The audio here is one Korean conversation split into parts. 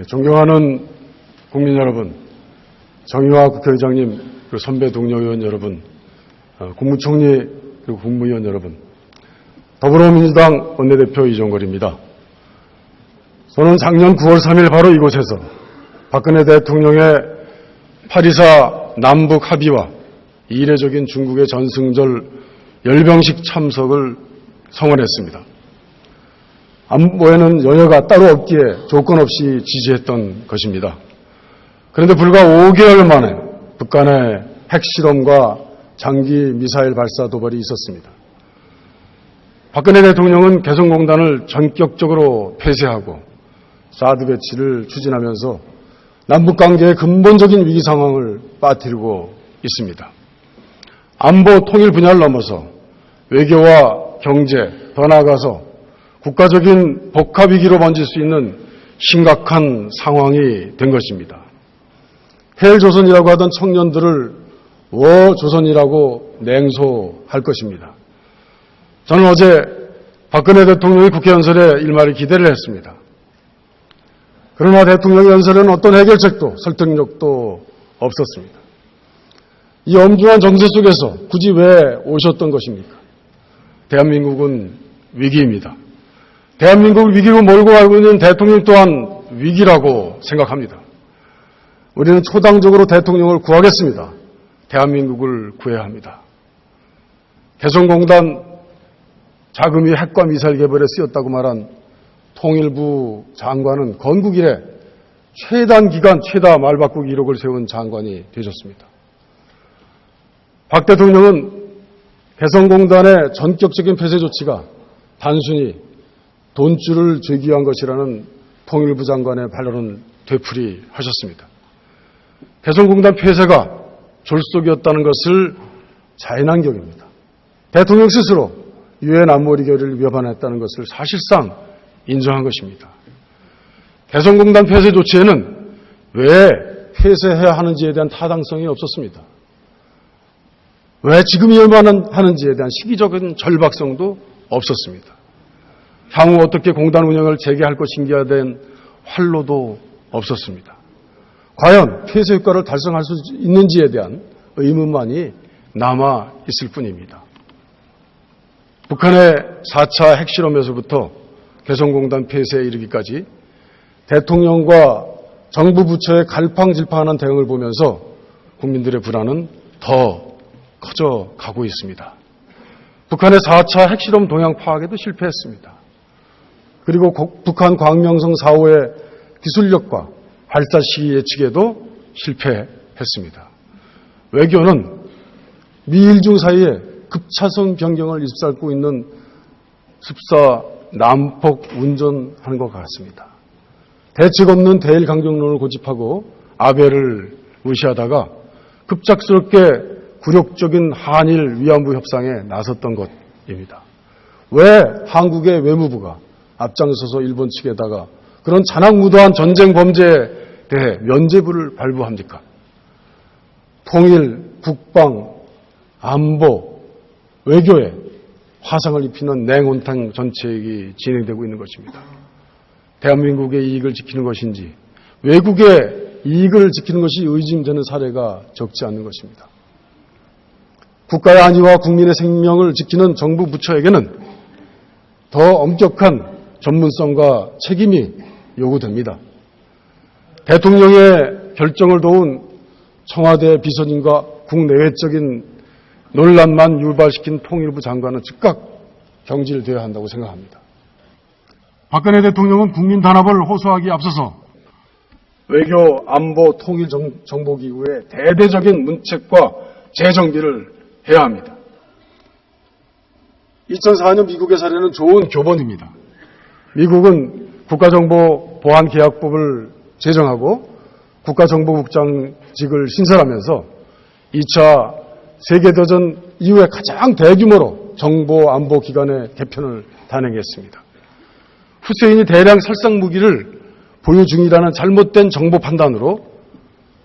존경하는 국민 여러분, 정의화 국회의장님, 그리고 선배 동료 의원 여러분, 국무총리 그리고 국무위원 여러분, 더불어민주당 원내대표 이종걸입니다. 저는 작년 9월 3일 바로 이곳에서 박근혜 대통령의 8.24 남북 합의와 이례적인 중국의 전승절 열병식 참석을 성원했습니다. 안보에는 여여가 따로 없기에 조건 없이 지지했던 것입니다. 그런데 불과 5개월 만에 북한의 핵실험과 장기 미사일 발사 도발이 있었습니다. 박근혜 대통령은 개성공단을 전격적으로 폐쇄하고 사드 배치를 추진하면서 남북관계의 근본적인 위기 상황을 빠뜨리고 있습니다. 안보 통일 분야를 넘어서 외교와 경제, 더 나아가서 국가적인 복합위기로 번질 수 있는 심각한 상황이 된 것입니다. 헬조선이라고 하던 청년들을 워조선이라고 냉소할 것입니다. 저는 어제 박근혜 대통령의 국회 연설에 일말의 기대를 했습니다. 그러나 대통령의 연설에는 어떤 해결책도 설득력도 없었습니다. 이 엄중한 정세 속에서 굳이 왜 오셨던 것입니까? 대한민국은 위기입니다. 대한민국을 위기로 몰고 가고 있는 대통령 또한 위기라고 생각합니다. 우리는 초당적으로 대통령을 구하겠습니다. 대한민국을 구해야 합니다. 개성공단 자금이 핵과 미사일 개발에 쓰였다고 말한 통일부 장관은 건국 이래 최단 기간 최다 말바꾸기 기록을 세운 장관이 되셨습니다. 박 대통령은 개성공단의 전격적인 폐쇄 조치가 단순히 돈줄을 죄기 위한 것이라는 통일부 장관의 반론을 되풀이하셨습니다. 개성공단 폐쇄가 졸속이었다는 것을 자인한 격입니다. 대통령 스스로 유엔 안보리 결의를 위반했다는 것을 사실상 인정한 것입니다. 개성공단 폐쇄 조치에는 왜 폐쇄해야 하는지에 대한 타당성이 없었습니다. 왜 지금이어야만 하는지에 대한 시기적인 절박성도 없었습니다. 향후 어떻게 공단 운영을 재개할 것인가에 대한 활로도 없었습니다. 과연 폐쇄 효과를 달성할 수 있는지에 대한 의문만이 남아 있을 뿐입니다. 북한의 4차 핵실험에서부터 개성공단 폐쇄에 이르기까지 대통령과 정부 부처의 갈팡질팡하는 대응을 보면서 국민들의 불안은 더 커져가고 있습니다. 북한의 4차 핵실험 동향 파악에도 실패했습니다. 그리고 북한 광명성 4호의 기술력과 발사 시기 예측에도 실패했습니다. 외교는 미일중 사이에 급차선 변경을 입살고 있는 습사 난폭 운전하는 것 같습니다. 대책 없는 대일 강경론을 고집하고 아베를 무시하다가 급작스럽게 굴욕적인 한일 위안부 협상에 나섰던 것입니다. 왜 한국의 외무부가 앞장서서 일본 측에다가 그런 잔악무도한 전쟁 범죄에 대해 면죄부를 발부합니까? 통일, 국방, 안보, 외교에 화상을 입히는 냉온탕 정책이 진행되고 있는 것입니다. 대한민국의 이익을 지키는 것인지 외국의 이익을 지키는 것이 의심되는 사례가 적지 않는 것입니다. 국가의 안위와 국민의 생명을 지키는 정부 부처에게는 더 엄격한 전문성과 책임이 요구됩니다. 대통령의 결정을 도운 청와대 비서진과 국내외적인 논란만 유발시킨 통일부 장관은 즉각 경질되어야 한다고 생각합니다. 박근혜 대통령은 국민 단합을 호소하기에 앞서서 외교, 안보, 통일 정보기구의 대대적인 문책과 재정비를 해야 합니다. 2004년 미국의 사례는 좋은 교본입니다. 미국은 국가정보보안계약법을 제정하고 국가정보국장직을 신설하면서 2차 세계대전 이후에 가장 대규모로 정보안보기관의 개편을 단행했습니다. 후세인이 대량 살상무기를 보유 중이라는 잘못된 정보 판단으로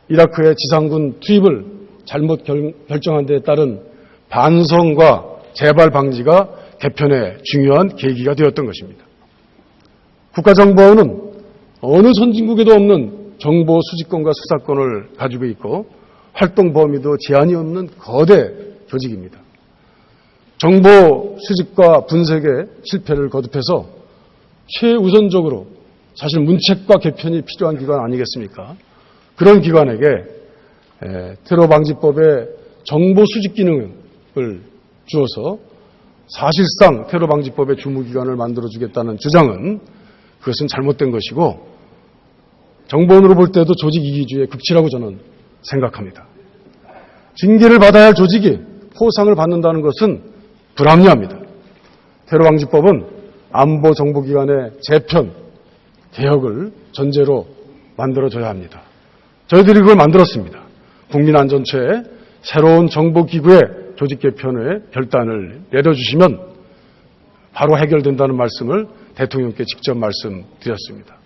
이라크의 지상군 투입을 잘못 결정한 데에 따른 반성과 재발 방지가 개편의 중요한 계기가 되었던 것입니다. 국가정보원은 어느 선진국에도 없는 정보 수집권과 수사권을 가지고 있고 활동 범위도 제한이 없는 거대 조직입니다. 정보 수집과 분석의 실패를 거듭해서 최우선적으로 사실 문책과 개편이 필요한 기관 아니겠습니까? 그런 기관에게 테러 방지법의 정보 수집 기능을 주어서 사실상 테러 방지법의 주무기관을 만들어주겠다는 주장은 그것은 잘못된 것이고 정보원으로 볼 때도 조직 이기주의의 극치라고 저는 생각합니다. 징계를 받아야 할 조직이 포상을 받는다는 것은 불합리합니다. 테러 방지법은 안보 정보기관의 재편, 개혁을 전제로 만들어져야 합니다. 저희들이 그걸 만들었습니다. 국민안전처의 새로운 정보기구의 조직 개편의 결단을 내려주시면 바로 해결된다는 말씀을 대통령께 직접 말씀드렸습니다.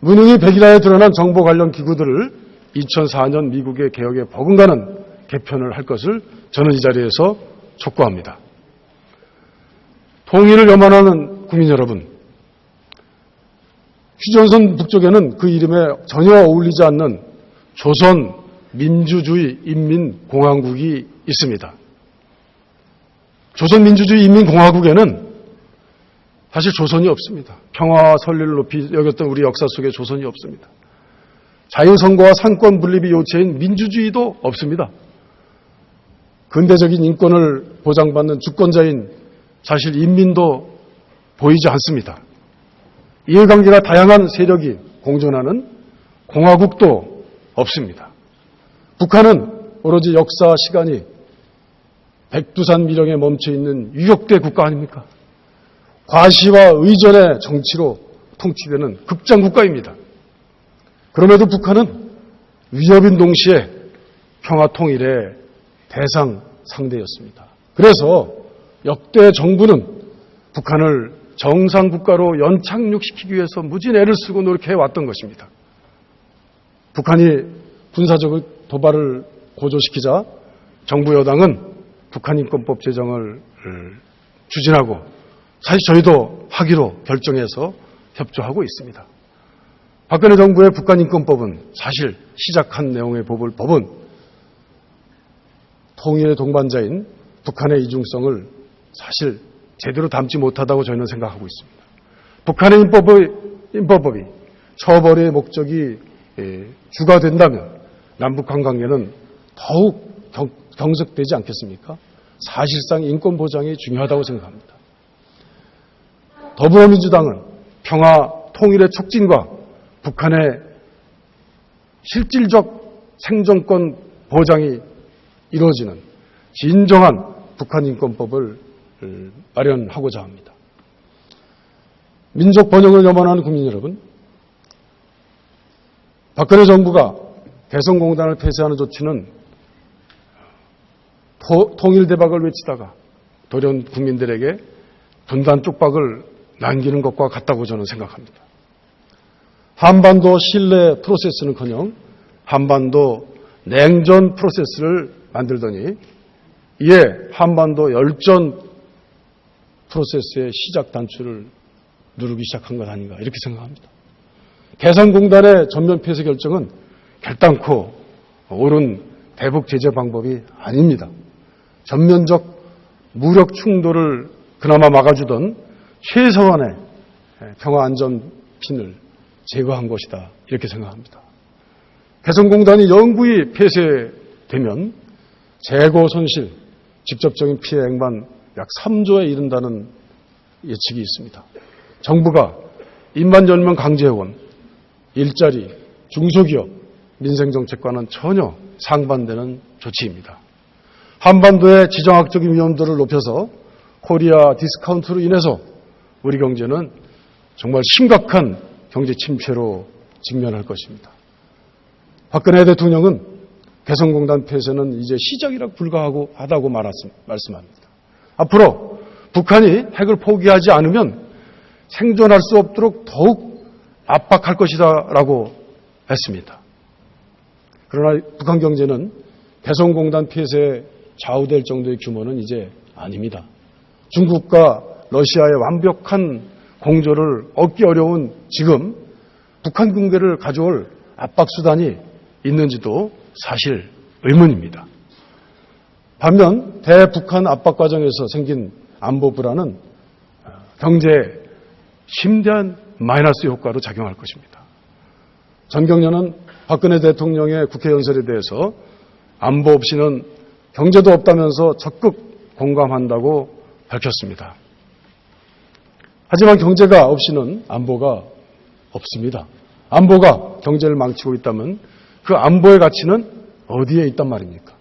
무능이 백일화에 드러난 정보 관련 기구들을 2004년 미국의 개혁에 버금가는 개편을 할 것을 저는 이 자리에서 촉구합니다. 통일을 염원하는 국민 여러분, 휴전선 북쪽에는 그 이름에 전혀 어울리지 않는 조선 민주주의 인민공화국이 있습니다. 조선민주주의 인민공화국에는 사실 조선이 없습니다. 평화와 선리를 높이 여겼던 우리 역사 속에 조선이 없습니다. 자유선거와 상권 분립이 요체인 민주주의도 없습니다. 근대적인 인권을 보장받는 주권자인 사실 인민도 보이지 않습니다. 이해관계가 다양한 세력이 공존하는 공화국도 없습니다. 북한은 오로지 역사 시간이 백두산 미령에 멈춰있는 유격대 국가 아닙니까? 과시와 의전의 정치로 통치되는 극장국가입니다. 그럼에도 북한은 위협인 동시에 평화 통일의 대상 상대였습니다. 그래서 역대 정부는 북한을 정상국가로 연착륙시키기 위해서 무진 애를 쓰고 노력해왔던 것입니다. 북한이 군사적 도발을 고조시키자 정부 여당은 북한인권법 제정을 추진하고 사실 저희도 하기로 결정해서 협조하고 있습니다. 박근혜 정부의 북한인권법은 사실 시작한 내용의 법은 통일의 동반자인 북한의 이중성을 사실 제대로 담지 못하다고 저희는 생각하고 있습니다. 북한의 인법법이 처벌의 목적이 주가 된다면 남북한 관계는 더욱 경색되지 않겠습니까? 사실상 인권 보장이 중요하다고 생각합니다. 더불어민주당은 평화 통일의 촉진과 북한의 실질적 생존권 보장이 이루어지는 진정한 북한인권법을 마련하고자 합니다. 민족 번영을 염원하는 국민 여러분, 박근혜 정부가 개성공단을 폐쇄하는 조치는 통일 대박을 외치다가 돌연 국민들에게 분단 쪽박을 남기는 것과 같다고 저는 생각합니다. 한반도 신뢰 프로세스는커녕 한반도 냉전 프로세스를 만들더니 이에 한반도 열전 프로세스의 시작 단추를 누르기 시작한 것 아닌가 이렇게 생각합니다. 개성공단의 전면 폐쇄 결정은 결단코 옳은 대북 제재 방법이 아닙니다. 전면적 무력 충돌을 그나마 막아주던 최소한의 평화 안전 핀을 제거한 것이다 이렇게 생각합니다. 개성공단이 영구히 폐쇄되면 재고 손실, 직접적인 피해액만 약 3조에 이른다는 예측이 있습니다. 정부가 입만열면 강제해온 일자리, 중소기업, 민생정책과는 전혀 상반되는 조치입니다. 한반도의 지정학적인 위험도를 높여서 코리아 디스카운트로 인해서 우리 경제는 정말 심각한 경제 침체로 직면할 것입니다. 박근혜 대통령은 개성공단 폐쇄는 이제 시작이라 불과하다고 말씀합니다. 앞으로 북한이 핵을 포기하지 않으면 생존할 수 없도록 더욱 압박할 것이다라고 했습니다. 그러나 북한 경제는 개성공단 폐쇄에 좌우될 정도의 규모는 이제 아닙니다. 중국과 러시아의 완벽한 공조를 얻기 어려운 지금 북한 붕괴를 가져올 압박수단이 있는지도 사실 의문입니다. 반면 대북한 압박 과정에서 생긴 안보 불안은 경제에 심대한 마이너스 효과로 작용할 것입니다. 전경련은 박근혜 대통령의 국회 연설에 대해서 안보 없이는 경제도 없다면서 적극 공감한다고 밝혔습니다. 하지만 경제가 없이는 안보가 없습니다. 안보가 경제를 망치고 있다면 그 안보의 가치는 어디에 있단 말입니까?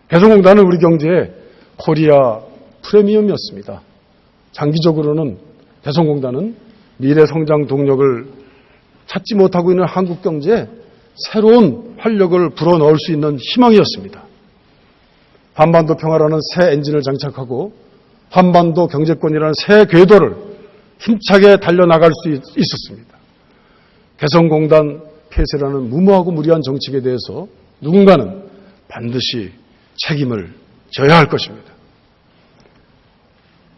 개성공단은 우리 경제의 코리아 프리미엄이었습니다. 장기적으로는 개성공단은 미래 성장 동력을 찾지 못하고 있는 한국 경제에 새로운 활력을 불어넣을 수 있는 희망이었습니다. 한반도 평화라는 새 엔진을 장착하고 한반도 경제권이라는 새 궤도를 힘차게 달려나갈 수 있었습니다. 개성공단 폐쇄라는 무모하고 무리한 정책에 대해서 누군가는 반드시 책임을 져야 할 것입니다.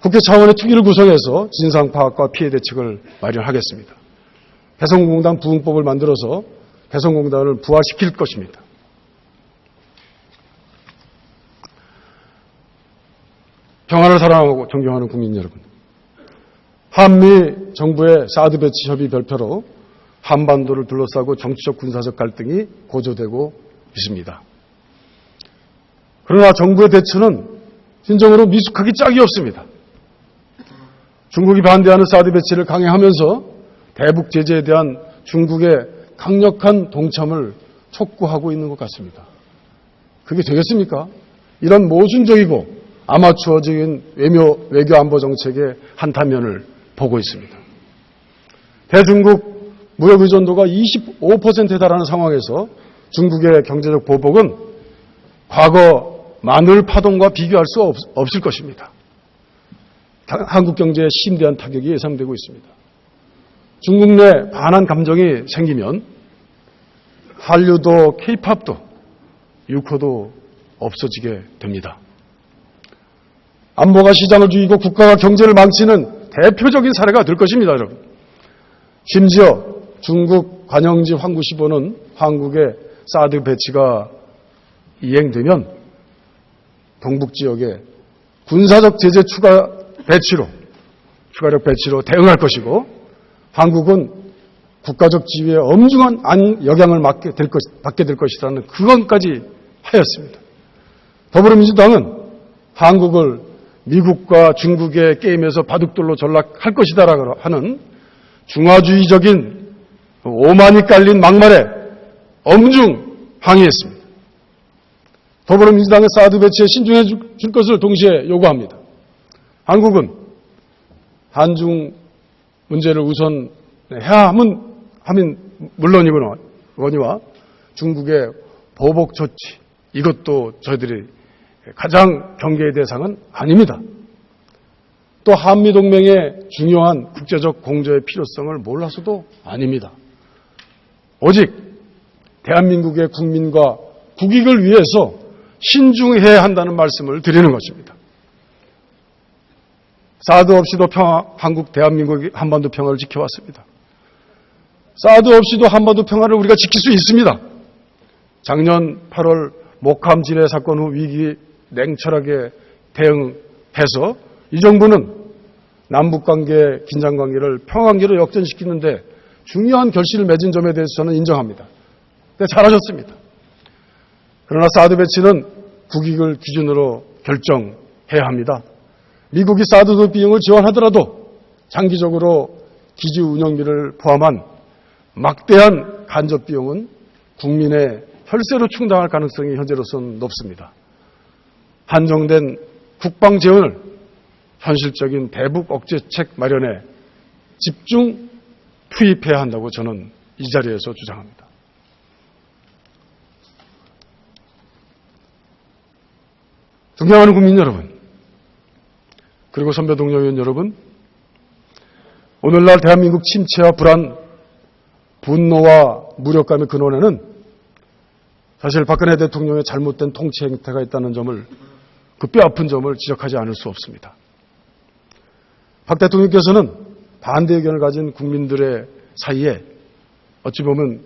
국회 차원의 특위를 구성해서 진상 파악과 피해 대책을 마련하겠습니다. 개성공단 부흥법을 만들어서 개성공단을 부활시킬 것입니다. 평화를 사랑하고 존경하는 국민 여러분, 한미 정부의 사드 배치 협의 별표로 한반도를 둘러싸고 정치적 군사적 갈등이 고조되고 있습니다. 그러나 정부의 대처는 진정으로 미숙하기 짝이 없습니다. 중국이 반대하는 사드 배치를 강행하면서 대북 제재에 대한 중국의 강력한 동참을 촉구하고 있는 것 같습니다. 그게 되겠습니까? 이런 모순적이고 아마추어적인 외교 안보 정책의 한타면을 보고 있습니다. 대중국 무역 의존도가 25%에 달하는 상황에서 중국의 경제적 보복은 과거 마늘 파동과 비교할 수 없을 것입니다. 한국 경제에 심대한 타격이 예상되고 있습니다. 중국 내 반한 감정이 생기면 한류도 케이팝도 유코도 없어지게 됩니다. 안보가 시장을 죽이고 국가가 경제를 망치는 대표적인 사례가 될 것입니다, 여러분. 심지어 중국 관영지 황구시보는 한국의 사드 배치가 이행되면 동북 지역에 군사적 제재 추가력 배치로 대응할 것이고 한국은 국가적 지위에 엄중한 영향을 받게 될 것이라는 그것까지 하였습니다. 더불어민주당은 한국을 미국과 중국의 게임에서 바둑돌로 전락할 것이다라고 하는 중화주의적인 오만이 깔린 막말에 엄중 항의했습니다. 더불어민주당은 사드 배치에 신중해 줄 것을 동시에 요구합니다. 한국은 한중 문제를 우선해야 하면 물론이거니와 중국의 보복 조치, 이것도 저희들이 가장 경계의 대상은 아닙니다. 또 한미동맹의 중요한 국제적 공조의 필요성을 몰라서도 아닙니다. 오직 대한민국의 국민과 국익을 위해서 신중해야 한다는 말씀을 드리는 것입니다. 사드 없이도 한국, 대한민국이 한반도 평화를 지켜왔습니다. 사드 없이도 한반도 평화를 우리가 지킬 수 있습니다. 작년 8월 목함 진해 사건 후 위기 냉철하게 대응해서 이 정부는 남북관계 긴장관계를 평화관계로 역전시키는데 중요한 결실을 맺은 점에 대해서 저는 인정합니다. 네, 잘하셨습니다. 그러나 사드 배치는 국익을 기준으로 결정해야 합니다. 미국이 사드 도입 비용을 지원하더라도 장기적으로 기지 운영비를 포함한 막대한 간접 비용은 국민의 혈세로 충당할 가능성이 현재로서는 높습니다. 한정된 국방 재원을 현실적인 대북 억제책 마련에 집중 투입해야 한다고 저는 이 자리에서 주장합니다. 존경하는 국민 여러분, 그리고 선배 동료 의원 여러분, 오늘날 대한민국 침체와 불안, 분노와 무력감의 근원에는 사실 박근혜 대통령의 잘못된 통치 행태가 있다는 점을, 그 뼈아픈 점을 지적하지 않을 수 없습니다. 박 대통령께서는 반대 의견을 가진 국민들의 사이에 어찌 보면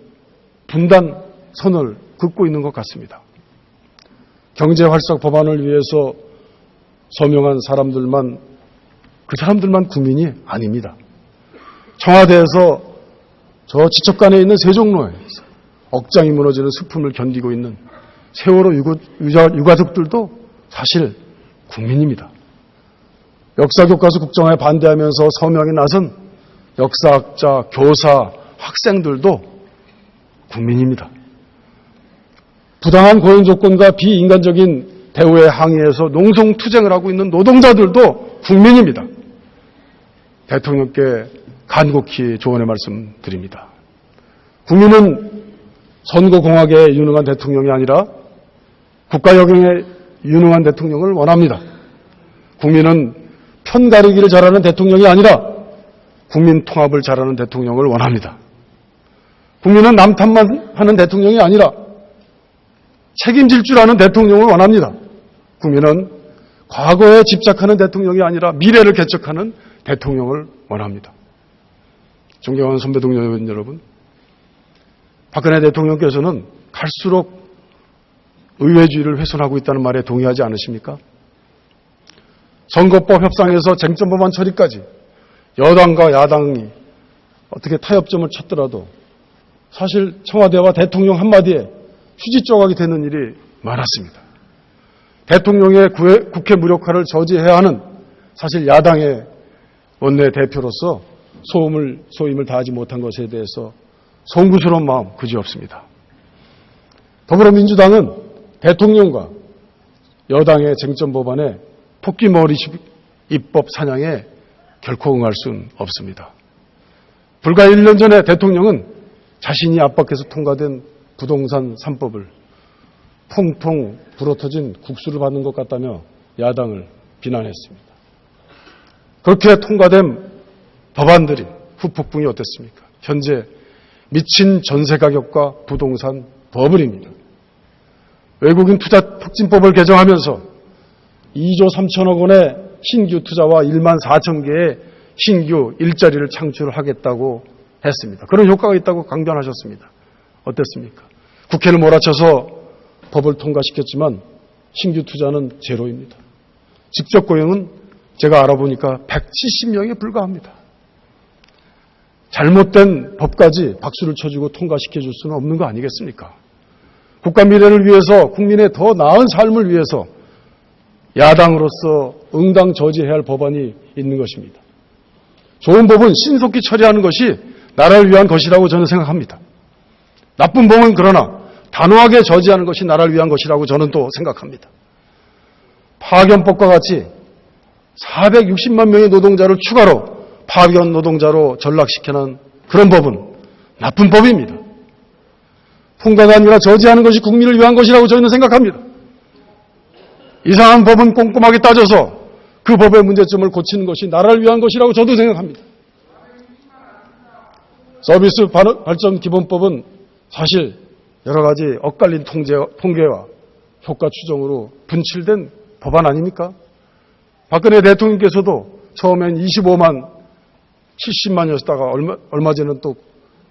분단 선을 긋고 있는 것 같습니다. 경제 활성 법안을 위해서 서명한 사람들만, 그 사람들만 국민이 아닙니다. 청와대에서 저 지척간에 있는 세종로에서 억장이 무너지는 슬픔을 견디고 있는 세월호 유가족들도 사실 국민입니다. 역사교과서 국정화에 반대하면서 서명에 나선 역사학자, 교사, 학생들도 국민입니다. 부당한 고용 조건과 비인간적인 대우에 항의해서 농성투쟁을 하고 있는 노동자들도 국민입니다. 대통령께 간곡히 조언의 말씀 드립니다. 국민은 선거공학에 유능한 대통령이 아니라 국가역행에 유능한 대통령을 원합니다. 국민은 편가르기를 잘하는 대통령이 아니라 국민 통합을 잘하는 대통령을 원합니다. 국민은 남탓만 하는 대통령이 아니라 책임질 줄 아는 대통령을 원합니다. 국민은 과거에 집착하는 대통령이 아니라 미래를 개척하는 대통령을 원합니다. 존경하는 선배 동료 여러분, 박근혜 대통령께서는 갈수록 의회주의를 훼손하고 있다는 말에 동의하지 않으십니까? 선거법 협상에서 쟁점법안 처리까지 여당과 야당이 어떻게 타협점을 찾더라도 사실 청와대와 대통령 한마디에 휴지 조각이 되는 일이 많았습니다. 대통령의 국회 무력화를 저지해야 하는 사실 야당의 원내대표로서 소임을 다하지 못한 것에 대해서 송구스러운 마음 그지없습니다. 더불어민주당은 대통령과 여당의 쟁점 법안에 토끼머리식 입법 사냥에 결코 응할 수는 없습니다. 불과 1년 전에 대통령은 자신이 압박해서 통과된 부동산 3법을 통통 불어터진 국수를 받는 것 같다며 야당을 비난했습니다. 그렇게 통과된 법안들이 후폭풍이 어땠습니까? 현재 미친 전세 가격과 부동산 버블입니다. 외국인 투자 촉진법을 개정하면서 2조 3천억 원의 신규 투자와 1만 4천 개의 신규 일자리를 창출하겠다고 했습니다. 그런 효과가 있다고 강변하셨습니다. 어땠습니까? 국회를 몰아쳐서 법을 통과시켰지만 신규 투자는 제로입니다. 직접 고용은 제가 알아보니까 170명에 불과합니다. 잘못된 법까지 박수를 쳐주고 통과시켜 줄 수는 없는 거 아니겠습니까? 국가 미래를 위해서, 국민의 더 나은 삶을 위해서 야당으로서 응당 저지해야 할 법안이 있는 것입니다. 좋은 법은 신속히 처리하는 것이 나라를 위한 것이라고 저는 생각합니다. 나쁜 법은 그러나 단호하게 저지하는 것이 나라를 위한 것이라고 저는 또 생각합니다. 파견법과 같이 460만 명의 노동자를 추가로 파견 노동자로 전락시키는 그런 법은 나쁜 법입니다. 통과가 아니라 저지하는 것이 국민을 위한 것이라고 저희는 생각합니다. 이상한 법은 꼼꼼하게 따져서 그 법의 문제점을 고치는 것이 나라를 위한 것이라고 저도 생각합니다. 서비스 발전 기본법은 사실 여러 가지 엇갈린 통계와 효과 추정으로 분칠된 법안 아닙니까? 박근혜 대통령께서도 처음엔 25만, 70만이었다가 얼마 전에는 또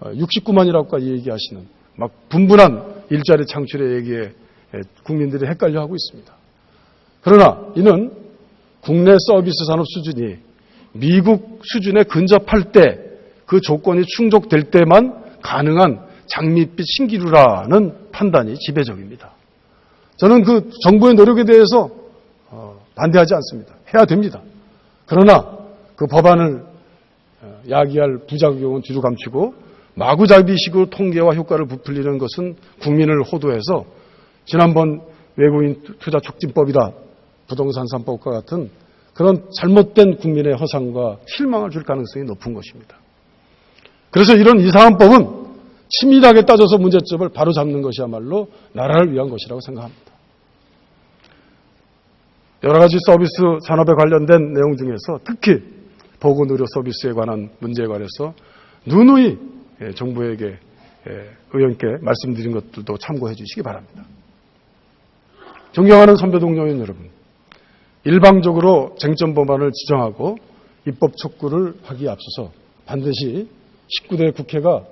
69만이라고까지 얘기하시는 막 분분한 일자리 창출의 얘기에 국민들이 헷갈려하고 있습니다. 그러나 이는 국내 서비스 산업 수준이 미국 수준에 근접할 때 그 조건이 충족될 때만 가능한 장밋빛 신기루라는 판단이 지배적입니다. 저는 그 정부의 노력에 대해서 반대하지 않습니다. 해야 됩니다. 그러나 그 법안을 야기할 부작용은 뒤로 감추고 마구잡이식으로 통계와 효과를 부풀리는 것은 국민을 호도해서 지난번 외국인 투자 촉진법이다, 부동산 3법과 같은 그런 잘못된 국민의 허상과 실망을 줄 가능성이 높은 것입니다. 그래서 이런 이상한 법은 치밀하게 따져서 문제점을 바로잡는 것이야말로 나라를 위한 것이라고 생각합니다. 여러 가지 서비스 산업에 관련된 내용 중에서 특히 보건의료 서비스에 관한 문제에 관해서 누누이 정부에게 의원께 말씀드린 것들도 참고해 주시기 바랍니다. 존경하는 선배 동료인 여러분, 일방적으로 쟁점 법안을 지정하고 입법 촉구를 하기에 앞서서 반드시 19대 국회가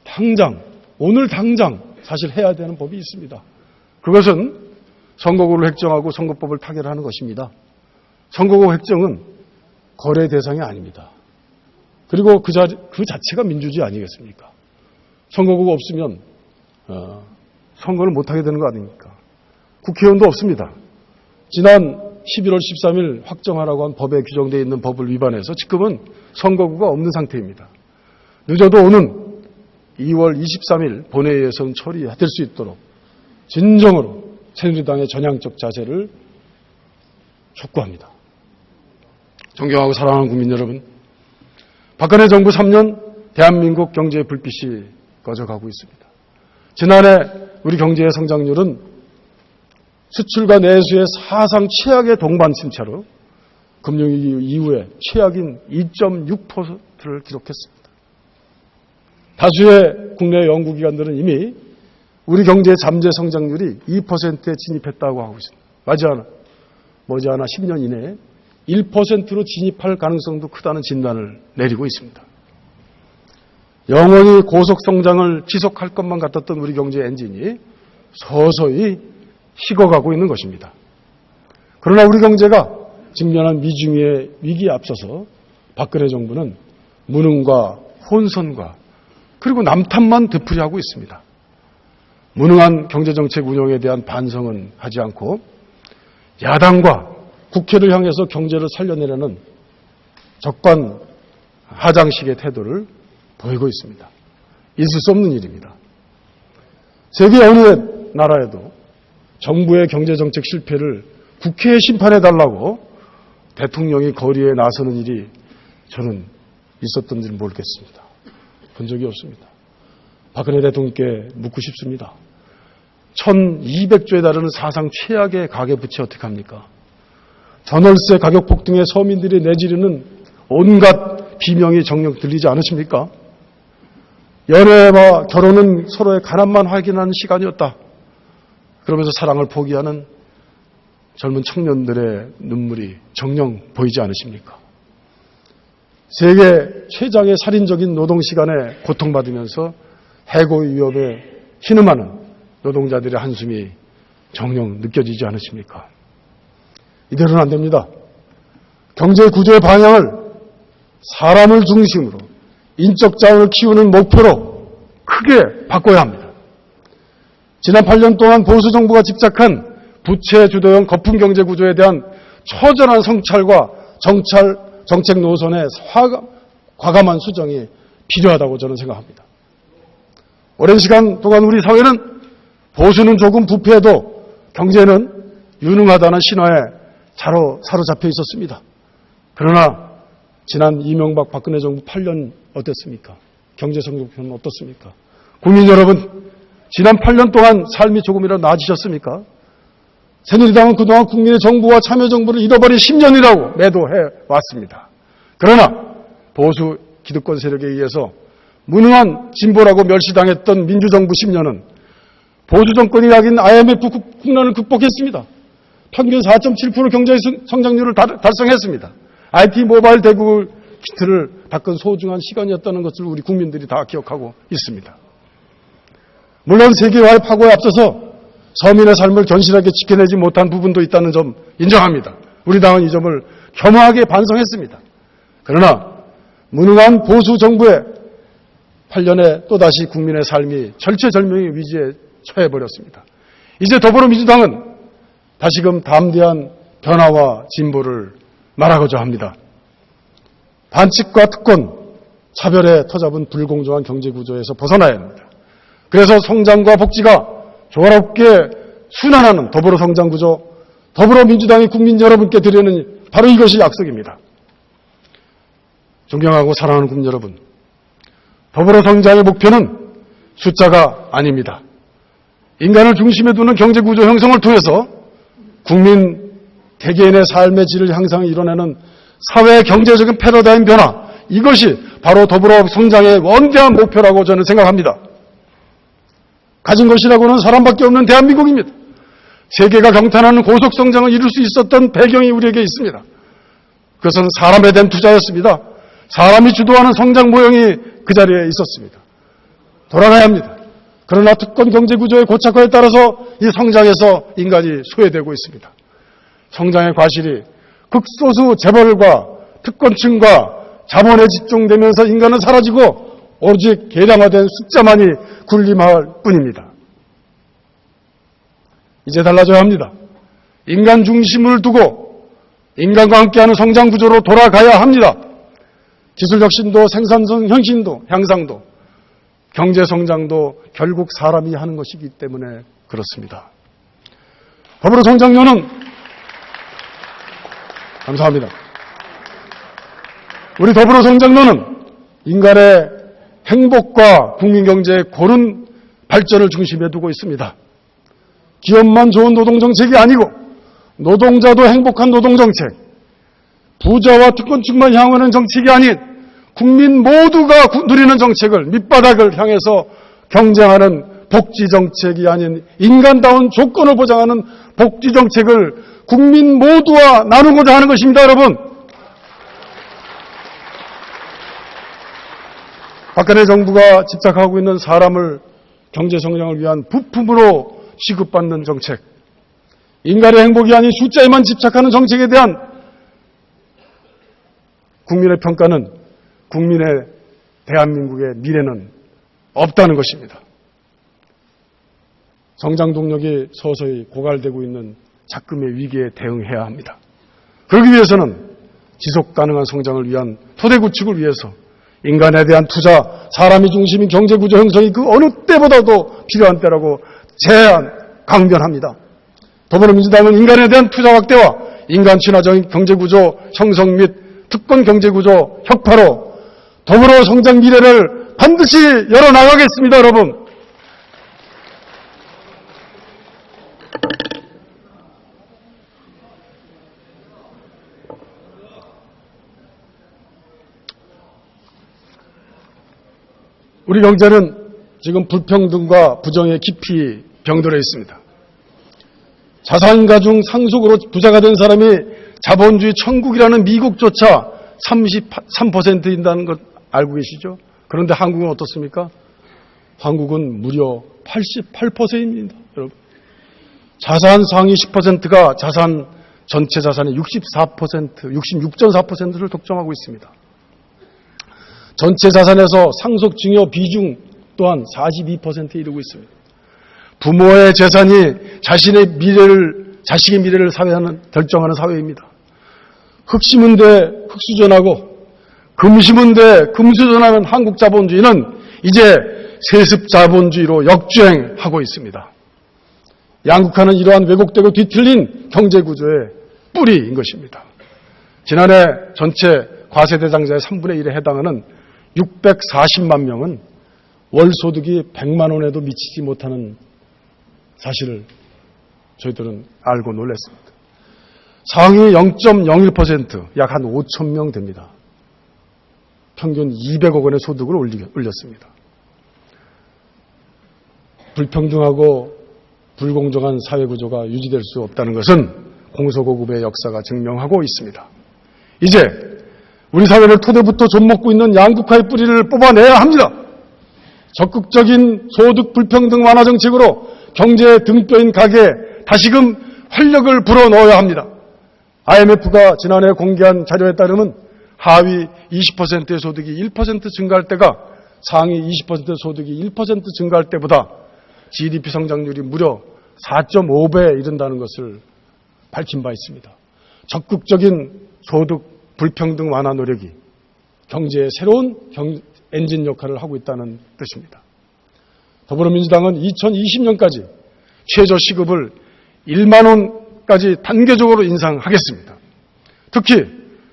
당장, 오늘 당장 사실 해야 되는 법이 있습니다. 그것은 선거구를 획정하고 선거법을 타결하는 것입니다. 선거구 획정은 거래 대상이 아닙니다. 그리고 그 자체가 민주주의 아니겠습니까? 선거구가 없으면 선거를 못하게 되는 거 아닙니까? 국회의원도 없습니다. 지난 11월 13일 확정하라고 한 법에 규정되어 있는 법을 위반해서 지금은 선거구가 없는 상태입니다. 늦어도 오는 2월 23일 본회의에서는 처리될 수 있도록 진정으로 새누리당의 전향적 자세를 촉구합니다. 존경하고 사랑하는 국민 여러분, 박근혜 정부 3년 대한민국 경제의 불빛이 꺼져가고 있습니다. 지난해 우리 경제의 성장률은 수출과 내수의 사상 최악의 동반 침체로 금융위기 이후에 최악인 2.6%를 기록했습니다. 다수의 국내 연구기관들은 이미 우리 경제의 잠재 성장률이 2%에 진입했다고 하고 있습니다. 머지않아 10년 이내에 1%로 진입할 가능성도 크다는 진단을 내리고 있습니다. 영원히 고속성장을 지속할 것만 같았던 우리 경제의 엔진이 서서히 식어가고 있는 것입니다. 그러나 우리 경제가 직면한 미중의 위기에 앞서서 박근혜 정부는 무능과 혼선과 그리고 남탓만 되풀이하고 있습니다. 무능한 경제정책 운영에 대한 반성은 하지 않고 야당과 국회를 향해서 경제를 살려내려는 적반하장식의 태도를 보이고 있습니다. 있을 수 없는 일입니다. 세계 어느 나라에도 정부의 경제정책 실패를 국회에 심판해달라고 대통령이 거리에 나서는 일이 저는 있었던지 모르겠습니다. 본 적이 없습니다. 박근혜 대통령께 묻고 싶습니다. 1200조에 달하는 사상 최악의 가계부채 어떡합니까? 전월세 가격 폭등에 서민들이 내지르는 온갖 비명이 정녕 들리지 않으십니까? 연애와 결혼은 서로의 가난만 확인하는 시간이었다. 그러면서 사랑을 포기하는 젊은 청년들의 눈물이 정녕 보이지 않으십니까? 세계 최장의 살인적인 노동시간에 고통받으면서 해고 위협에 신음하는 노동자들의 한숨이 정녕 느껴지지 않으십니까? 이대로는 안 됩니다. 경제 구조의 방향을 사람을 중심으로 인적 자원을 키우는 목표로 크게 바꿔야 합니다. 지난 8년 동안 보수 정부가 집착한 부채 주도형 거품 경제 구조에 대한 처절한 성찰과 정책 노선의 과감한 수정이 필요하다고 저는 생각합니다. 오랜 시간 동안 우리 사회는 보수는 조금 부패해도 경제는 유능하다는 신화에 사로잡혀 있었습니다. 그러나 지난 이명박 박근혜 정부 8년 어땠습니까? 경제 성적표는 어떻습니까? 국민 여러분, 지난 8년 동안 삶이 조금이라도 나아지셨습니까? 새누리당은 그동안 국민의 정부와 참여정부를 잃어버린 10년이라고 매도해 왔습니다. 그러나 보수 기득권 세력에 의해서 무능한 진보라고 멸시당했던 민주정부 10년은 보수 정권이 약인 IMF 국난을 극복했습니다. 평균 4.7% 경제 성장률을 달성했습니다. IT 모바일 대국을 기틀을 닦은 소중한 시간이었다는 것을 우리 국민들이 다 기억하고 있습니다. 물론 세계화의 파고에 앞서서 서민의 삶을 견실하게 지켜내지 못한 부분도 있다는 점 인정합니다. 우리 당은 이 점을 겸허하게 반성했습니다. 그러나 무능한 보수 정부의 8년에 또다시 국민의 삶이 절체절명의 위기에 처해버렸습니다. 이제 더불어민주당은 다시금 담대한 변화와 진보를 말하고자 합니다. 반칙과 특권, 차별에 터잡은 불공정한 경제구조에서 벗어나야 합니다. 그래서 성장과 복지가 조화롭게 순환하는 더불어성장구조, 더불어민주당이 국민 여러분께 드리는 바로 이것이 약속입니다. 존경하고 사랑하는 국민 여러분, 더불어성장의 목표는 숫자가 아닙니다. 인간을 중심에 두는 경제구조 형성을 통해서 국민 개개인의 삶의 질을 향상을 이뤄내는 사회 경제적인 패러다임 변화, 이것이 바로 더불어성장의 원대한 목표라고 저는 생각합니다. 가진 것이라고는 사람밖에 없는 그것은 사람에 대한 투자였습니다. 사람이 주도하는 성장 모형이 그 자리에 있었습니다. 돌아가야 합니다. 그러나 특권 경제구조의 고착화에 따라서 이 성장에서 인간이 소외되고 있습니다. 성장의 과실이 극소수 재벌과 특권층과 자본에 집중되면서 인간은 사라지고 오직 계량화된 숫자만이 군림할 뿐입니다. 이제 달라져야 합니다. 인간 중심을 두고 인간과 함께하는 성장 구조로 돌아가야 합니다. 기술 혁신도 생산성 혁신도 향상도 경제 성장도 결국 사람이 하는 것이기 때문에 그렇습니다. 더불어 성장론은 감사합니다. 우리 더불어 성장론은 인간의 행복과 국민경제의 고른 발전을 중심에 두고 있습니다. 기업만 좋은 노동정책이 아니고 노동자도 행복한 노동정책, 부자와 특권층만 향하는 정책이 아닌 국민 모두가 누리는 정책을 밑바닥을 향해서 경쟁하는 복지정책이 아닌 인간다운 조건을 보장하는 복지정책을 국민 모두와 나누고자 하는 것입니다, 여러분. 박근혜 정부가 집착하고 있는 사람을 경제성장을 위한 부품으로 취급받는 정책, 인간의 행복이 아닌 숫자에만 집착하는 정책에 대한 국민의 평가는 국민의 대한민국의 미래는 없다는 것입니다. 성장 동력이 서서히 고갈되고 있는 작금의 위기에 대응해야 합니다. 그러기 위해서는 지속 가능한 성장을 위한 토대 구축을 위해서 인간에 대한 투자, 사람이 중심인 경제구조 형성이 그 어느 때보다도 필요한 때라고 강변합니다. 더불어민주당은 인간에 대한 투자 확대와 인간 친화적인 경제구조 형성 및 특권 경제구조 혁파로 더불어 성장 미래를 반드시 열어나가겠습니다, 여러분. 우리 경제는 지금 불평등과 부정에 깊이 병들어 있습니다. 자산가 중 상속으로 부자가 된 사람이 자본주의 천국이라는 미국조차 33%인다는 것 알고 계시죠? 그런데 한국은 어떻습니까? 한국은 무려 88%입니다, 여러분. 자산 상위 10%가 전체 자산의 66.4%를 독점하고 있습니다. 전체 자산에서 상속 증여 비중 또한 42%에 이르고 있습니다. 부모의 재산이 자식의 미래를 결정하는 사회입니다. 흙 심은 데 흙수전하고 금 심은 데 금수전하는 한국 자본주의는 이제 세습 자본주의로 역주행하고 있습니다. 양극화는 이러한 왜곡되고 뒤틀린 경제구조의 뿌리인 것입니다. 지난해 전체 과세대상자의 3분의 1에 해당하는 640만 명은 월소득이 100만 원에도 미치지 못하는 사실을 저희들은 알고 놀랐습니다. 상위 0.01%, 약 한 5천 명 됩니다. 평균 200억 원의 소득을 올렸습니다. 불평등하고 불공정한 사회구조가 유지될 수 없다는 것은 공소고급의 역사가 증명하고 있습니다. 이제 우리 사회를 토대부터 좀먹고 있는 양극화의 뿌리를 뽑아내야 합니다. 적극적인 소득 불평등 완화 정책으로 경제의 등뼈인 가게에 다시금 활력을 불어넣어야 합니다. IMF가 지난해 공개한 자료에 따르면 하위 20%의 소득이 1% 증가할 때가 상위 20%의 소득이 1% 증가할 때보다 GDP 성장률이 무려 4.5배에 이른다는 것을 밝힌 바 있습니다. 적극적인 소득 불평등 완화 노력이 경제의 새로운 엔진 역할을 하고 있다는 뜻입니다. 더불어민주당은 2020년까지 최저시급을 1만 원까지 단계적으로 인상하겠습니다. 특히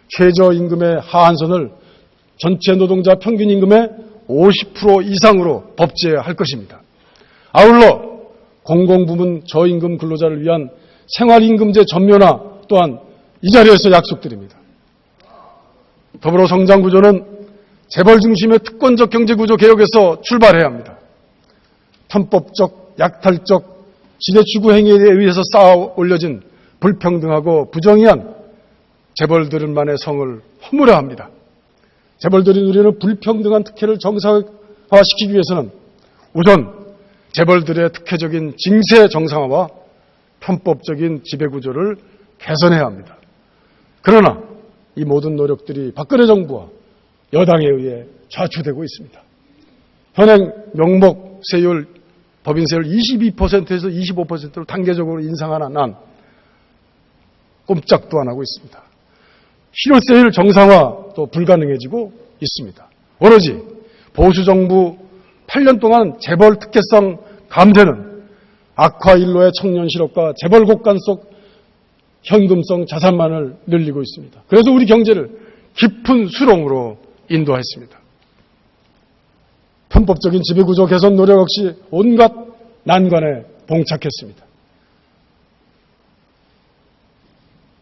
최저임금의 하한선을 전체 노동자 평균임금의 50% 이상으로 법제할 것입니다. 아울러 공공부문 저임금 근로자를 위한 생활임금제 전면화 또한 이 자리에서 약속드립니다. 더불어 성장구조는 재벌 중심의 특권적 경제구조 개혁에서 출발해야 합니다. 편법적, 약탈적, 지대추구 행위에 의해서 쌓아 올려진 불평등하고 부정의한 재벌들만의 성을 허물어야 합니다. 재벌들이 누리는 불평등한 특혜를 정상화시키기 위해서는 우선 재벌들의 특혜적인 징세 정상화와 편법적인 지배구조를 개선해야 합니다. 그러나 이 모든 노력들이 박근혜 정부와 여당에 의해 좌초되고 있습니다. 현행 명목세율, 법인세율 22%에서 25%로 단계적으로 인상하는 한 꼼짝도 안 하고 있습니다. 실효세율 정상화도 불가능해지고 있습니다. 오로지 보수정부 8년 동안 재벌 특혜성 감세는 악화일로의 청년 실업과 재벌 곡간 속 현금성 자산만을 늘리고 있습니다. 그래서 우리 경제를 깊은 수렁으로 인도했습니다. 편법적인 지배구조 개선 노력 없이 온갖 난관에 봉착했습니다.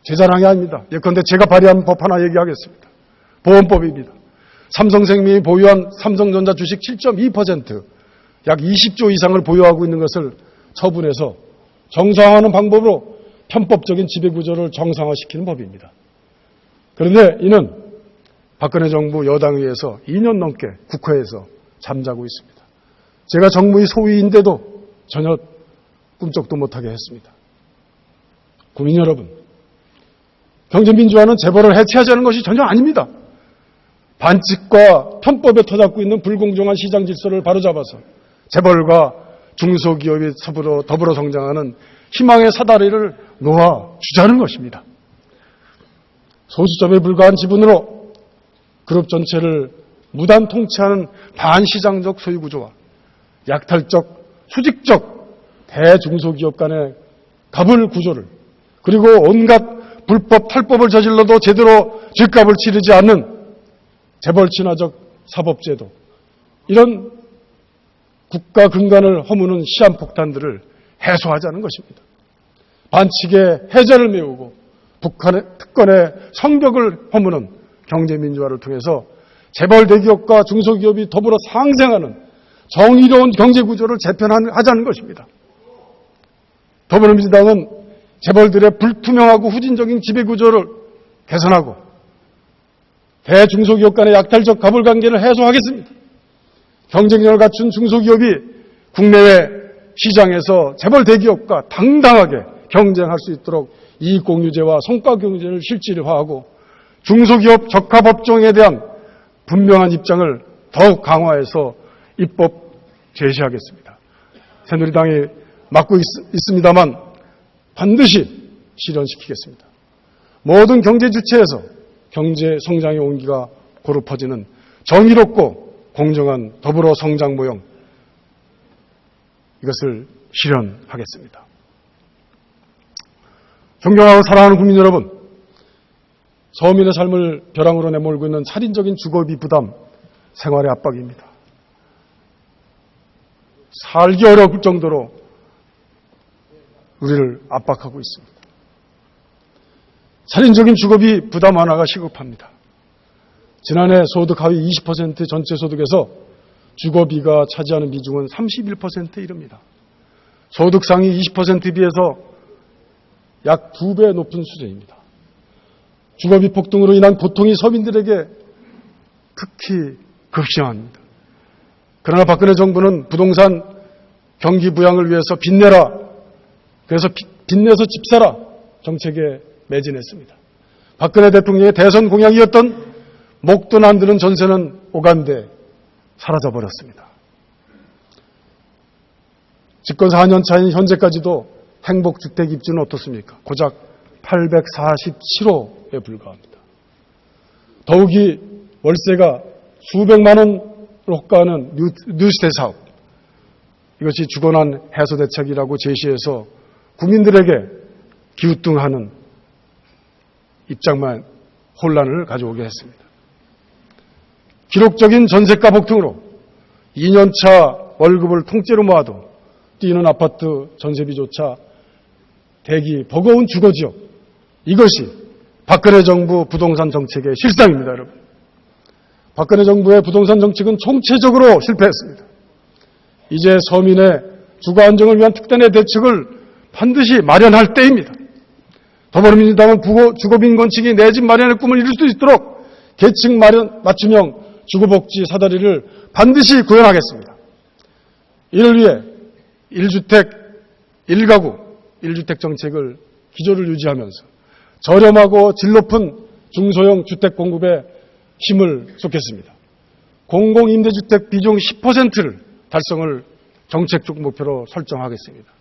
제 자랑이 아닙니다. 예컨대 제가 발의한 법 하나 얘기하겠습니다. 보험법입니다. 삼성생명이 보유한 삼성전자 주식 7.2%, 약 20조 이상을 보유하고 있는 것을 처분해서 정상화하는 방법으로 편법적인 지배구조를 정상화시키는 법입니다. 그런데 이는 박근혜 정부 여당의회에서 2년 넘게 국회에서 잠자고 있습니다. 제가 정무위 소위인데도 전혀 꿈쩍도 못하게 했습니다. 국민 여러분, 경제민주화는 재벌을 해체하자는 것이 전혀 아닙니다. 반칙과 편법에 터잡고 있는 불공정한 시장 질서를 바로잡아서 재벌과 중소기업이 더불어 성장하는 희망의 사다리를 놓아주자는 것입니다. 소수점에 불과한 지분으로 그룹 전체를 무단 통치하는 반시장적 소유구조와 약탈적, 수직적 대중소기업 간의 갑을 구조를, 그리고 온갖 불법, 탈법을 저질러도 제대로 죗값을 치르지 않는 재벌 친화적 사법제도, 이런 국가 근간을 허무는 시한폭탄들을 해소하자는 것입니다. 반칙의 해자를 메우고 북한의 특권의 성벽을 허무는 경제민주화를 통해서 재벌 대기업과 중소기업이 더불어 상생하는 정의로운 경제구조를 재편하자는 것입니다. 더불어민주당은 재벌들의 불투명하고 후진적인 지배구조를 개선하고 대중소기업 간의 약탈적 갑을관계를 해소하겠습니다. 경쟁력을 갖춘 중소기업이 국내외 시장에서 재벌 대기업과 당당하게 경쟁할 수 있도록 이익공유제와 성과경제를 실질화하고 중소기업 적합업종에 대한 분명한 입장을 더욱 강화해서 입법 제시하겠습니다. 새누리당이 맡고 있습니다만 반드시 실현시키겠습니다. 모든 경제 주체에서 경제 성장의 온기가 고루 퍼지는 정의롭고 공정한 더불어 성장 모형, 이것을 실현하겠습니다. 존경하고 사랑하는 국민 여러분, 서민의 삶을 벼랑으로 내몰고 있는 살인적인 주거비 부담, 생활의 압박입니다. 살기 어려울 정도로 우리를 압박하고 있습니다. 살인적인 주거비 부담 완화가 시급합니다. 지난해 소득 하위 20% 전체 소득에서 주거비가 차지하는 비중은 31%에 이릅니다. 소득 상위 20%에 비해서 약 2배 높은 수준입니다. 주거비 폭등으로 인한 고통이 서민들에게 특히 급심합니다. 그러나 박근혜 정부는 부동산 경기 부양을 위해서 빚내라, 그래서 빚내서 집 사라 정책에 매진했습니다. 박근혜 대통령의 대선 공약이었던 목돈 안 드는 전세는 오간데 사라져버렸습니다. 집권 4년 차인 현재까지도 행복주택 입주는 어떻습니까? 고작 847호에 불과합니다. 더욱이 월세가 수백만 원을 호가하는 뉴시대 사업, 이것이 주거난 해소 대책이라고 제시해서 국민들에게 기우뚱하는 입장만 혼란을 가져오게 했습니다. 기록적인 전세가 폭등으로 2년차 월급을 통째로 모아도 뛰는 아파트 전세비조차 대기 버거운 주거지역, 이것이 박근혜 정부 부동산 정책의 실상입니다, 여러분. 박근혜 정부의 부동산 정책은 총체적으로 실패했습니다. 이제 서민의 주거 안정을 위한 특단의 대책을 반드시 마련할 때입니다. 더불어민주당은 주거빈곤층이 내 집 마련의 꿈을 이룰 수 있도록 계층 마련 맞춤형 주거복지 사다리를 반드시 구현하겠습니다. 이를 위해 1주택 1가구 1주택 정책을 기조를 유지하면서 저렴하고 질 높은 중소형 주택 공급에 힘을 쏟겠습니다. 공공임대주택 비중 10%를 달성을 정책적 목표로 설정하겠습니다.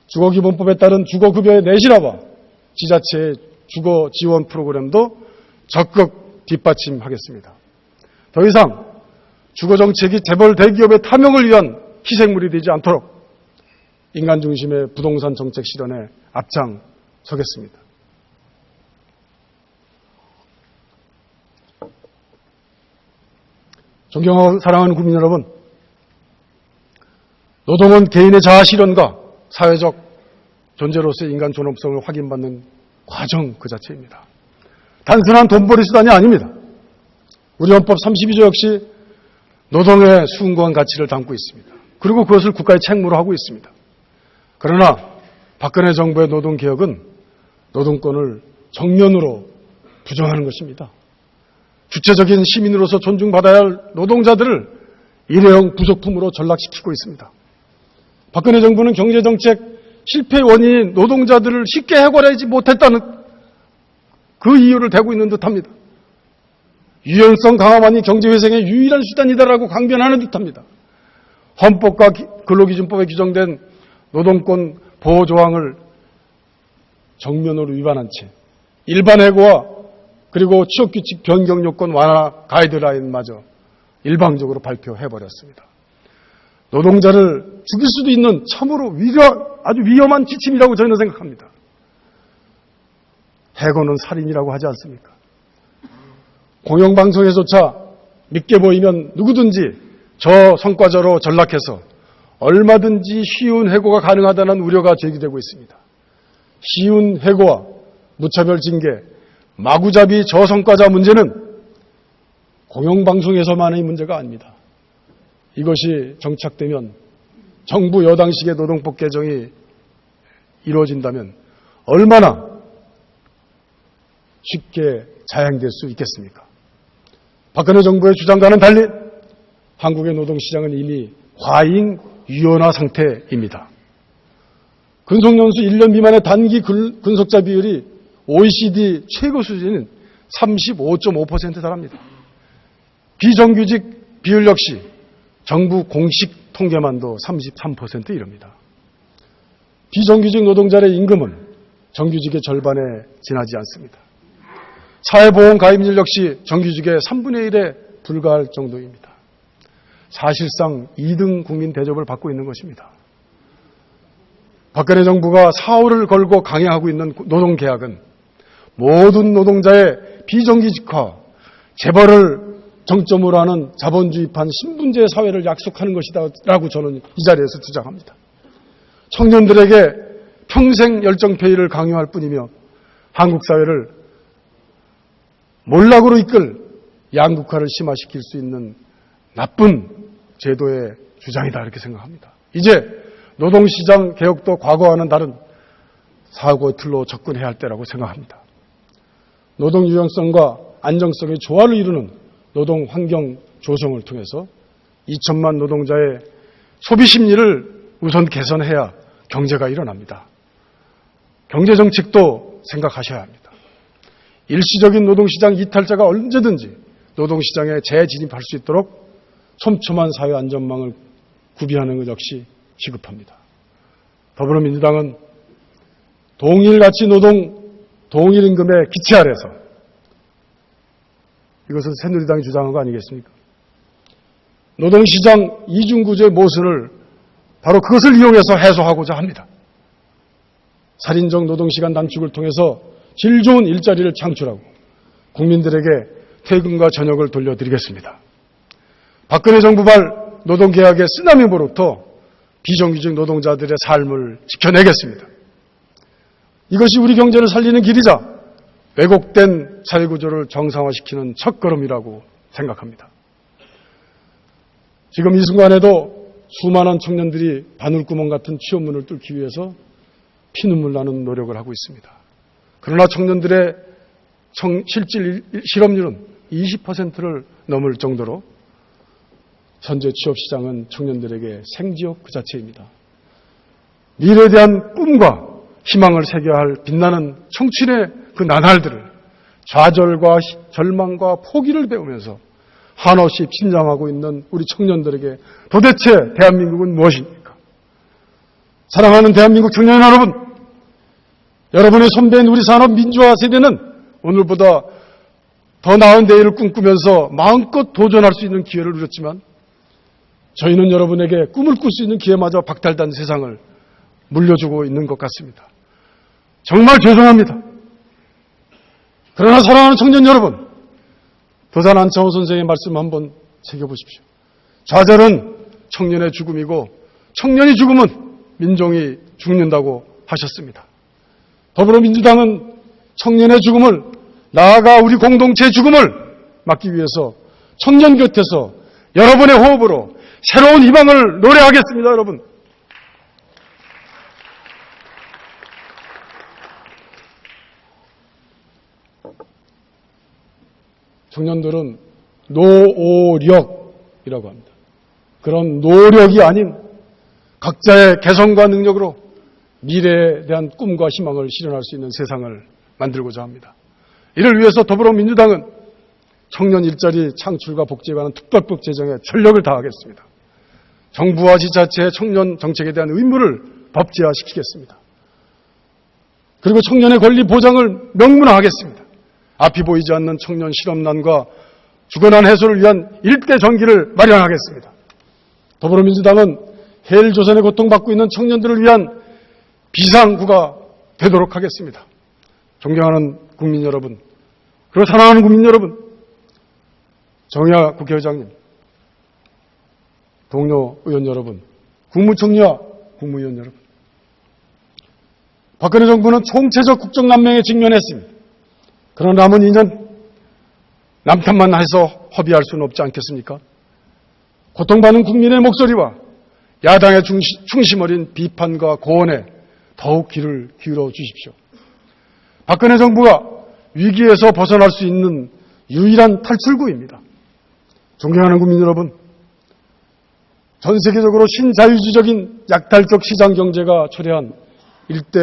주거기본법에 따른 주거급여의 내실화와 지자체의 주거지원 프로그램도 적극 뒷받침하겠습니다. 더 이상 주거정책이 재벌 대기업의 탐욕을 위한 희생물이 되지 않도록 인간 중심의 부동산 정책 실현에 앞장서겠습니다. 존경하고 사랑하는 국민 여러분, 노동은 개인의 자아 실현과 사회적 존재로서의 인간 존엄성을 확인받는 과정 그 자체입니다. 단순한 돈벌이 수단이 아닙니다. 우리 헌법 32조 역시 노동의 숭고한 가치를 담고 있습니다. 그리고 그것을 국가의 책무로 하고 있습니다. 그러나 박근혜 정부의 노동개혁은 노동권을 정면으로 부정하는 것입니다. 주체적인 시민으로서 존중받아야 할 노동자들을 일회용 부속품으로 전락시키고 있습니다. 박근혜 정부는 경제정책 실패의 원인인 노동자들을 쉽게 해결하지 못했다는 그 이유를 대고 있는 듯합니다. 유연성 강화만이 경제회생의 유일한 수단이다라고 강변하는 듯합니다. 헌법과 근로기준법에 규정된 노동권 보호조항을 정면으로 위반한 채 일반 해고와 그리고 취업규칙 변경 요건 완화 가이드라인마저 일방적으로 발표해버렸습니다. 노동자를 죽일 수도 있는 참으로 아주 위험한 지침이라고 저희는 생각합니다. 해고는 살인이라고 하지 않습니까? 공영방송에서조차 믿게 보이면 누구든지 저 성과자로 전락해서 얼마든지 쉬운 해고가 가능하다는 우려가 제기되고 있습니다. 쉬운 해고와 무차별 징계, 마구잡이 저성과자 문제는 공영방송에서만의 문제가 아닙니다. 이것이 정착되면 정부 여당식의 노동법 개정이 이루어진다면 얼마나 쉽게 자행될 수 있겠습니까? 박근혜 정부의 주장과는 달리 한국의 노동시장은 이미 과잉유연화 상태입니다. 근속연수 1년 미만의 단기 근속자 비율이 OECD 최고 수준인 35.5%에 달합니다. 비정규직 비율 역시 정부 공식 통계만도 33%에 이릅니다. 비정규직 노동자의 임금은 정규직의 절반에 지나지 않습니다. 사회보험 가입률 역시 정규직의 3분의 1에 불과할 정도입니다. 사실상 2등 국민 대접을 받고 있는 것입니다. 박근혜 정부가 사활을 걸고 강행하고 있는 노동개혁은 모든 노동자의 비정규직화, 재벌을 정점으로 하는 자본주의판 신분제 사회를 약속하는 것이다라고 저는 이 자리에서 주장합니다. 청년들에게 평생 열정페이를 강요할 뿐이며 한국 사회를 몰락으로 이끌 양극화를 심화시킬 수 있는 나쁜 제도의 주장이다 이렇게 생각합니다. 이제 노동시장 개혁도 과거와는 다른 사고의 틀로 접근해야 할 때라고 생각합니다. 노동 유연성과 안정성의 조화를 이루는 노동 환경 조성을 통해서 2천만 노동자의 소비 심리를 우선 개선해야 경제가 일어납니다. 경제정책도 생각하셔야 합니다. 일시적인 노동시장 이탈자가 언제든지 노동시장에 재진입할 수 있도록 촘촘한 사회 안전망을 구비하는 것 역시 시급합니다. 더불어민주당은 동일가치 노동, 동일임금의 기치 아래서 이것은 새누리당이 주장한 거 아니겠습니까? 노동시장 이중구조의 모순을 바로 그것을 이용해서 해소하고자 합니다. 살인적 노동시간 단축을 통해서 질 좋은 일자리를 창출하고 국민들에게 퇴근과 저녁을 돌려드리겠습니다. 박근혜 정부발 노동개혁의 쓰나미로부터 비정규직 노동자들의 삶을 지켜내겠습니다. 이것이 우리 경제를 살리는 길이자 왜곡된 사회구조를 정상화시키는 첫걸음이라고 생각합니다. 지금 이 순간에도 수많은 청년들이 바늘구멍 같은 취업문을 뚫기 위해서 피눈물 나는 노력을 하고 있습니다. 그러나 청년들의 실질 실업률은 20%를 넘을 정도로 현재 취업시장은 청년들에게 생지옥 그 자체입니다. 미래에 대한 꿈과 희망을 새겨야 할 빛나는 청춘의 그 나날들을 좌절과 절망과 포기를 배우면서 한없이 긴장하고 있는 우리 청년들에게 도대체 대한민국은 무엇입니까? 사랑하는 대한민국 청년 여러분, 여러분의 선배인 우리 산업 민주화 세대는 오늘보다 더 나은 내일을 꿈꾸면서 마음껏 도전할 수 있는 기회를 누렸지만 저희는 여러분에게 꿈을 꿀 수 있는 기회마저 박탈된 세상을 물려주고 있는 것 같습니다. 정말 죄송합니다. 그러나 사랑하는 청년 여러분, 도산 안창호 선생의 말씀 한번 새겨보십시오. 좌절은 청년의 죽음이고 청년이 죽으면 민족이 죽는다고 하셨습니다. 더불어민주당은 청년의 죽음을, 나아가 우리 공동체의 죽음을 막기 위해서 청년 곁에서 여러분의 호흡으로 새로운 희망을 노래하겠습니다. 여러분, 청년들은 노오력이라고 합니다. 그런 노력이 아닌 각자의 개성과 능력으로 미래에 대한 꿈과 희망을 실현할 수 있는 세상을 만들고자 합니다. 이를 위해서 더불어민주당은 청년 일자리 창출과 복지에 관한 특별법 제정에 전력을 다하겠습니다. 정부와 지자체의 청년 정책에 대한 의무를 법제화시키겠습니다. 그리고 청년의 권리 보장을 명문화하겠습니다. 앞이 보이지 않는 청년 실업난과 주거난 해소를 위한 일대 전기를 마련하겠습니다. 더불어민주당은 헬조선의 고통받고 있는 청년들을 위한 비상구가 되도록 하겠습니다. 존경하는 국민 여러분, 그리고 사랑하는 국민 여러분, 정의화 국회의장님, 동료 의원 여러분, 국무총리와 국무위원 여러분, 박근혜 정부는 총체적 국정난맹에 직면했습니다. 그러나 남은 2년 남탓만 해서 허비할 수는 없지 않겠습니까? 고통받는 국민의 목소리와 야당의 중심 어린 비판과 고언에 더욱 귀를 기울여 주십시오. 박근혜 정부가 위기에서 벗어날 수 있는 유일한 탈출구입니다. 존경하는 국민 여러분, 전 세계적으로 신자유주의적인 약탈적 시장 경제가 초래한 일대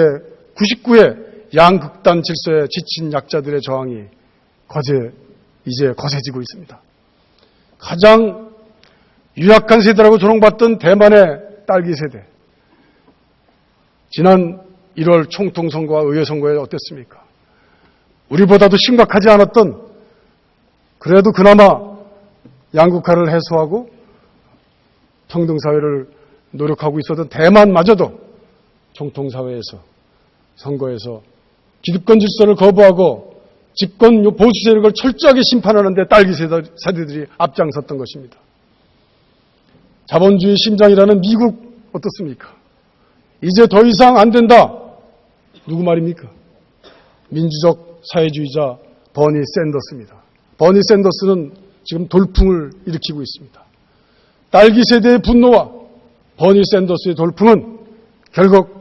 99의 양극단 질서에 지친 약자들의 저항이 이제 거세지고 있습니다. 가장 유약한 세대라고 조롱받던 대만의 딸기 세대, 지난 1월 총통선거와 의회선거에 어땠습니까? 우리보다도 심각하지 않았던, 그래도 그나마 양극화를 해소하고 평등사회를 노력하고 있었던 대만마저도 총통사회에서, 선거에서 기득권 질서를 거부하고 집권 보수 세력을 철저하게 심판하는 데 딸기 세대들이 앞장섰던 것입니다. 자본주의 심장이라는 미국 어떻습니까? 이제 더 이상 안 된다. 누구 말입니까? 민주적 사회주의자 버니 샌더스입니다. 버니 샌더스는 지금 돌풍을 일으키고 있습니다. 딸기 세대의 분노와 버니 샌더스의 돌풍은 결국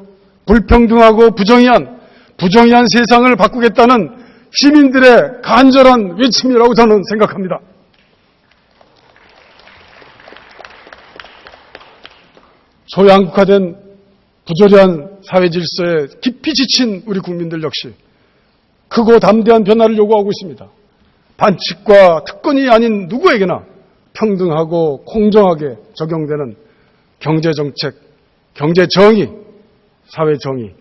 불평등하고 부정의한 세상을 바꾸겠다는 시민들의 간절한 외침이라고 저는 생각합니다. 초양극화된 부조리한 사회 질서에 깊이 지친 우리 국민들 역시 크고 담대한 변화를 요구하고 있습니다. 반칙과 특권이 아닌 누구에게나 평등하고 공정하게 적용되는 경제정책, 경제정의, 사회정의,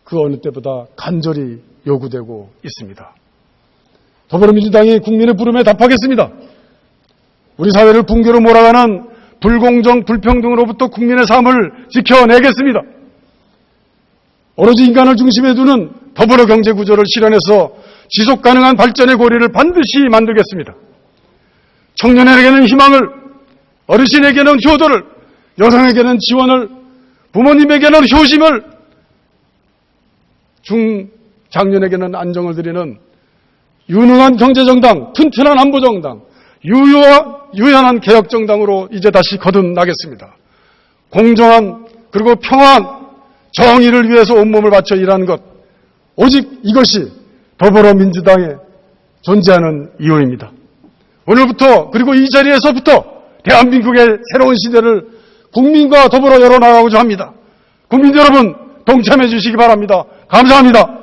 그 어느 때보다 간절히 요구되고 있습니다. 더불어민주당이 국민의 부름에 답하겠습니다. 우리 사회를 붕괴로 몰아가는 불공정, 불평등으로부터 국민의 삶을 지켜내겠습니다. 오로지 인간을 중심에 두는 더불어 경제 구조를 실현해서 지속 가능한 발전의 고리를 반드시 만들겠습니다. 청년에게는 희망을, 어르신에게는 효도를, 여성에게는 지원을, 부모님에게는 효심을, 중장년에게는 안정을 드리는 유능한 경제정당, 튼튼한 안보정당, 유연한 개혁정당으로 이제 다시 거듭나겠습니다. 공정한 그리고 평화한 정의를 위해서 온몸을 바쳐 일하는 것, 오직 이것이 더불어민주당에 존재하는 이유입니다. 오늘부터 그리고 이 자리에서부터 대한민국의 새로운 시대를 국민과 더불어 열어나가고자 합니다. 국민 여러분 동참해 주시기 바랍니다. 감사합니다.